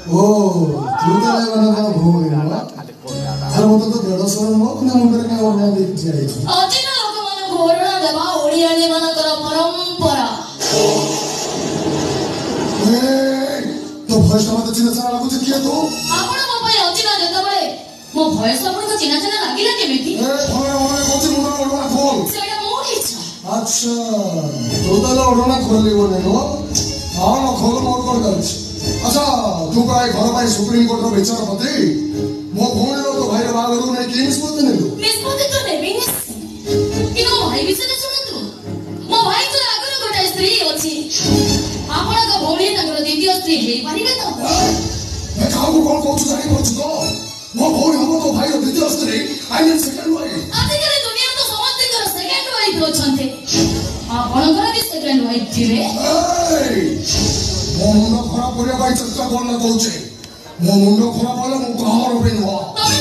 ओ तू ताले वाला का भूल गया ना अरे वो तो देड़ो सौ ना अपने मुंडे का ओढ़ना देख जाए अजिना लोग माने घोरना देवा ओडियानी माना कर परंपरा तो भयस मत चिन्ह सारा लागु किए तो आपण मो पय अजिना जता बळे मो भयस आपण को चिन्ह चिन्ह लागिला केमिति ए भय भय कोची मुंडा ओढ़ना खोल सेडा मोर इच्छा अच्छा तो ताले ओढ़ना खोली बोले नो हां ना खोल मोर कर दछ अच्छा तू काय घर भाई सुप्रीम कोर्ट रो विचारपति मो भौणी रो तो भाई बागरू ने की निष्पत्ति नेलु निष्पत्ति तो नेबी किनो भाई विषय सुनतु मो भाई तो आगरो गोटा स्त्री अछि आपण का भौणी तंगर द्वितीय स्त्री हे परिबे तो मैं काहू कोन कहू जानि पछु तो मो भौणी हम तो भाई रो द्वितीय स्त्री आई मीन सेकंड वाइफ आजिकले दुनिया तो समस्त कर सेकंड वाइफ होछन्ते आपण घर भी सेकंड वाइफ थिबे मो मुंडो खराब करिया भाई चर्चा करना कहूचे मो मुंडो खराब होला मो कहार पे नुआ तमे